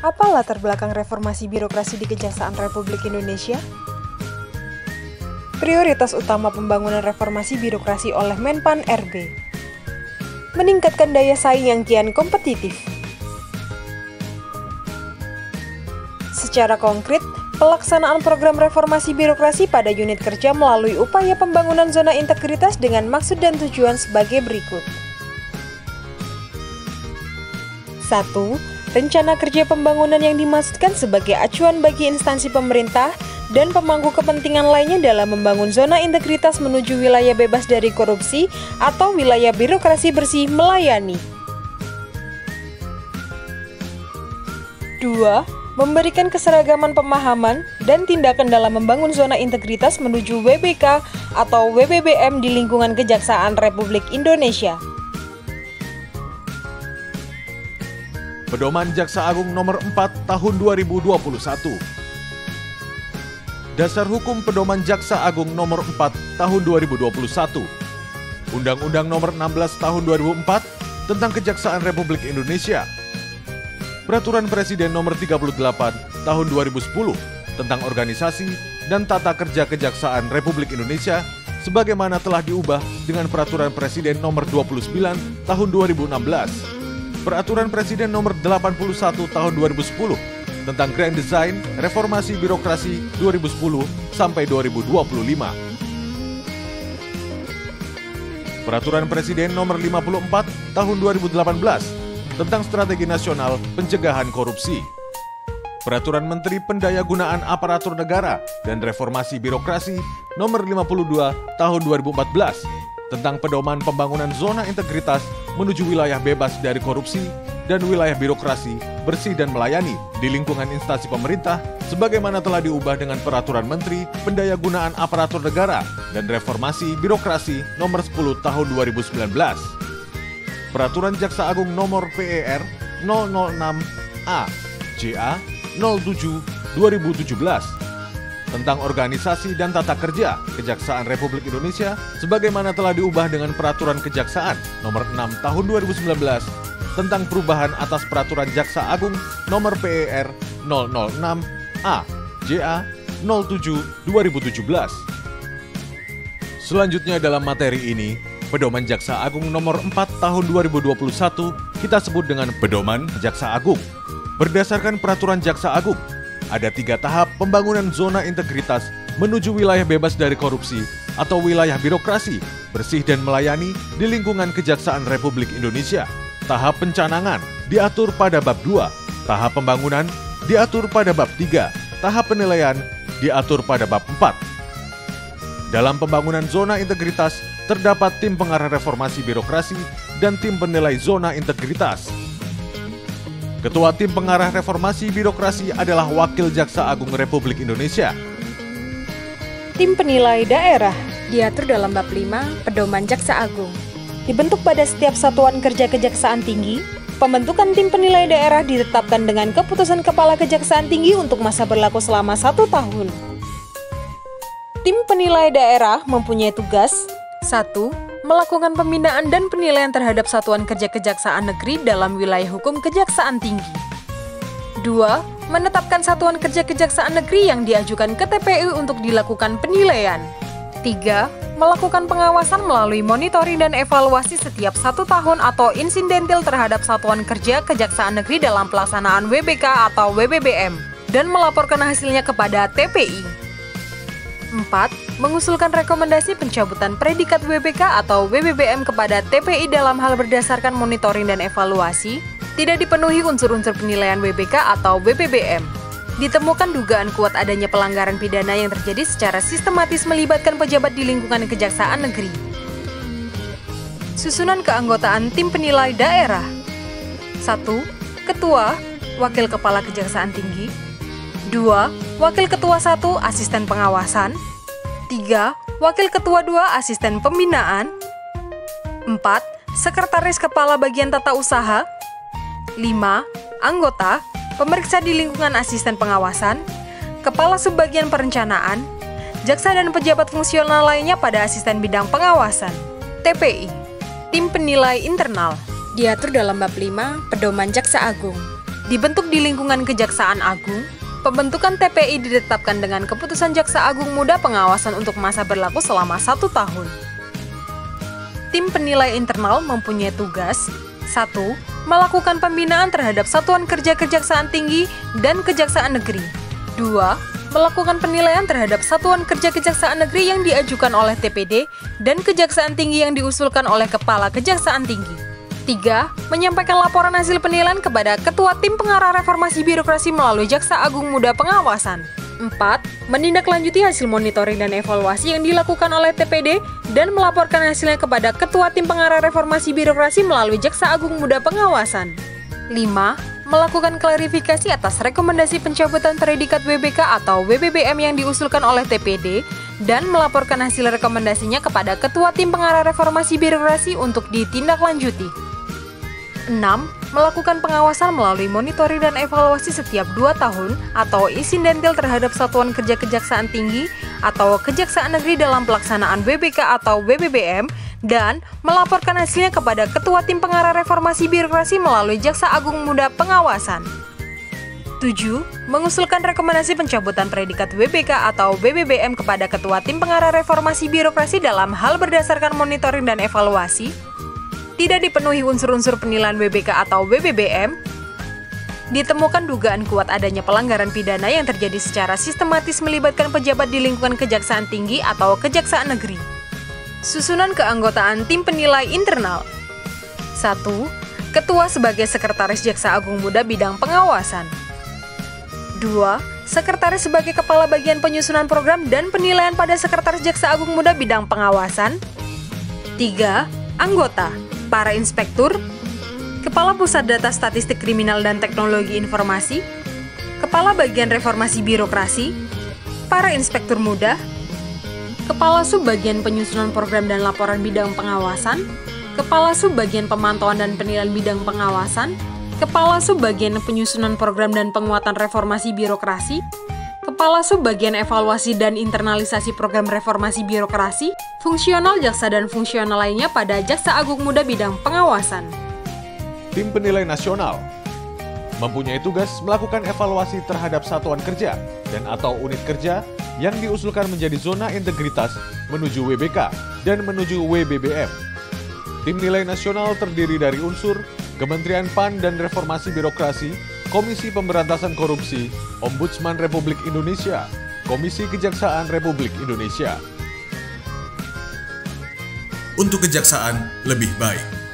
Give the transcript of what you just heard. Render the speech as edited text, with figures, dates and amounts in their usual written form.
Apa latar belakang reformasi birokrasi di Kejaksaan Republik Indonesia? Prioritas utama pembangunan reformasi birokrasi oleh Menpan RB: meningkatkan daya saing yang kian kompetitif. Secara konkret, pelaksanaan program reformasi birokrasi pada unit kerja melalui upaya pembangunan zona integritas dengan maksud dan tujuan sebagai berikut. 1. Rencana kerja pembangunan yang dimaksudkan sebagai acuan bagi instansi pemerintah dan pemangku kepentingan lainnya dalam membangun zona integritas menuju wilayah bebas dari korupsi atau wilayah birokrasi bersih melayani. 2. Memberikan keseragaman pemahaman dan tindakan dalam membangun zona integritas menuju WBK atau WBBM di lingkungan Kejaksaan Republik Indonesia. Pedoman Jaksa Agung Nomor 4 Tahun 2021. Dasar Hukum Pedoman Jaksa Agung Nomor 4 Tahun 2021. Undang-Undang Nomor 16 Tahun 2004 tentang Kejaksaan Republik Indonesia. Peraturan Presiden Nomor 38 Tahun 2010 tentang Organisasi dan Tata Kerja Kejaksaan Republik Indonesia sebagaimana telah diubah dengan Peraturan Presiden Nomor 29 Tahun 2016. Peraturan Presiden Nomor 81 Tahun 2010 tentang Grand Design Reformasi Birokrasi 2010 sampai 2025. Peraturan Presiden Nomor 54 Tahun 2018 tentang Strategi Nasional Pencegahan Korupsi. Peraturan Menteri Pendayagunaan Aparatur Negara dan Reformasi Birokrasi Nomor 52 Tahun 2014 tentang pedoman pembangunan zona integritas menuju wilayah bebas dari korupsi dan wilayah birokrasi bersih dan melayani di lingkungan instansi pemerintah sebagaimana telah diubah dengan Peraturan Menteri Pendayagunaan Aparatur Negara dan Reformasi Birokrasi Nomor 10 Tahun 2019. Peraturan Jaksa Agung Nomor PER 006 A/JA 07 2017 tentang Organisasi dan Tata Kerja Kejaksaan Republik Indonesia sebagaimana telah diubah dengan Peraturan Kejaksaan Nomor 6 Tahun 2019 tentang perubahan atas Peraturan Jaksa Agung Nomor PER 006 A/JA 07 2017. Selanjutnya dalam materi ini, Pedoman Jaksa Agung Nomor 4 Tahun 2021 kita sebut dengan Pedoman Jaksa Agung. Berdasarkan Peraturan Jaksa Agung, ada 3 tahap pembangunan zona integritas menuju wilayah bebas dari korupsi atau wilayah birokrasi, bersih dan melayani di lingkungan Kejaksaan Republik Indonesia. Tahap pencanangan diatur pada bab 2, tahap pembangunan diatur pada bab 3, tahap penilaian diatur pada bab 4. Dalam pembangunan zona integritas terdapat tim pengarah reformasi birokrasi dan tim penilai zona integritas. Ketua Tim Pengarah Reformasi Birokrasi adalah Wakil Jaksa Agung Republik Indonesia. Tim penilai daerah diatur dalam bab 5 Pedoman Jaksa Agung. Dibentuk pada setiap satuan kerja Kejaksaan Tinggi, pembentukan tim penilai daerah ditetapkan dengan keputusan Kepala Kejaksaan Tinggi untuk masa berlaku selama 1 tahun. Tim penilai daerah mempunyai tugas 1. Melakukan pembinaan dan penilaian terhadap satuan kerja Kejaksaan Negeri dalam wilayah hukum Kejaksaan Tinggi. 2. Menetapkan satuan kerja Kejaksaan Negeri yang diajukan ke TPU untuk dilakukan penilaian. 3. Melakukan pengawasan melalui monitoring dan evaluasi setiap 1 tahun atau insidentil terhadap satuan kerja Kejaksaan Negeri dalam pelaksanaan WBK atau WBBM dan melaporkan hasilnya kepada TPI. 4. Mengusulkan rekomendasi pencabutan predikat WBK atau WBBM kepada TPI dalam hal berdasarkan monitoring dan evaluasi tidak dipenuhi unsur-unsur penilaian WBK atau WBBM. Ditemukan dugaan kuat adanya pelanggaran pidana yang terjadi secara sistematis melibatkan pejabat di lingkungan Kejaksaan Negeri. Susunan keanggotaan tim penilai daerah. 1. Ketua, Wakil Kepala Kejaksaan Tinggi. 2. Wakil Ketua 1 Asisten Pengawasan. 3. Wakil Ketua 2 Asisten Pembinaan. 4. Sekretaris Kepala Bagian Tata Usaha. 5. Anggota, pemeriksa di lingkungan Asisten Pengawasan, Kepala Subbagian Perencanaan, jaksa dan pejabat fungsional lainnya pada Asisten Bidang Pengawasan. TPI, Tim Penilai Internal, diatur dalam bab 5 Pedoman Jaksa Agung. Dibentuk di lingkungan Kejaksaan Agung, pembentukan TPI ditetapkan dengan keputusan Jaksa Agung Muda pengawasan untuk masa berlaku selama 1 tahun. Tim penilai internal mempunyai tugas 1. Melakukan pembinaan terhadap satuan kerja Kejaksaan Tinggi dan Kejaksaan Negeri. 2. Melakukan penilaian terhadap satuan kerja Kejaksaan Negeri yang diajukan oleh TPD dan Kejaksaan Tinggi yang diusulkan oleh Kepala Kejaksaan Tinggi. 3. Menyampaikan laporan hasil penilaian kepada Ketua Tim Pengarah Reformasi Birokrasi melalui Jaksa Agung Muda Pengawasan. 4. Menindaklanjuti hasil monitoring dan evaluasi yang dilakukan oleh TPD dan melaporkan hasilnya kepada Ketua Tim Pengarah Reformasi Birokrasi melalui Jaksa Agung Muda Pengawasan. 5. Melakukan klarifikasi atas rekomendasi pencabutan predikat WBK atau WBBM yang diusulkan oleh TPD dan melaporkan hasil rekomendasinya kepada Ketua Tim Pengarah Reformasi Birokrasi untuk ditindaklanjuti. 6. Melakukan pengawasan melalui monitoring dan evaluasi setiap 2 tahun atau insidentil terhadap Satuan Kerja Kejaksaan Tinggi atau Kejaksaan Negeri dalam pelaksanaan WBK atau WBBM dan melaporkan hasilnya kepada Ketua Tim Pengarah Reformasi Birokrasi melalui Jaksa Agung Muda Pengawasan. 7. Mengusulkan rekomendasi pencabutan predikat WBK atau WBBM kepada Ketua Tim Pengarah Reformasi Birokrasi dalam hal berdasarkan monitoring dan evaluasi tidak dipenuhi unsur-unsur penilaian WBK atau WBBM, ditemukan dugaan kuat adanya pelanggaran pidana yang terjadi secara sistematis melibatkan pejabat di lingkungan Kejaksaan Tinggi atau Kejaksaan Negeri. Susunan keanggotaan tim penilai internal. 1. Ketua sebagai Sekretaris Jaksa Agung Muda Bidang Pengawasan. 2. Sekretaris sebagai Kepala Bagian Penyusunan Program dan Penilaian pada Sekretaris Jaksa Agung Muda Bidang Pengawasan. 3. Anggota, para inspektur, Kepala Pusat Data Statistik Kriminal dan Teknologi Informasi, Kepala Bagian Reformasi Birokrasi, para inspektur muda, Kepala Subbagian Penyusunan Program dan Laporan Bidang Pengawasan, Kepala Subbagian Pemantauan dan Penilaian Bidang Pengawasan, Kepala Subbagian Penyusunan Program dan Penguatan Reformasi Birokrasi, Kepala Subbagian Evaluasi dan Internalisasi Program Reformasi Birokrasi, fungsional jaksa dan fungsional lainnya pada Jaksa Agung Muda Bidang Pengawasan. Tim Penilai Nasional mempunyai tugas melakukan evaluasi terhadap satuan kerja dan atau unit kerja yang diusulkan menjadi zona integritas menuju WBK dan menuju WBBM. Tim Nilai Nasional terdiri dari unsur Kementerian PAN dan Reformasi Birokrasi, Komisi Pemberantasan Korupsi, Ombudsman Republik Indonesia, Komisi Kejaksaan Republik Indonesia. Untuk kejaksaan lebih baik.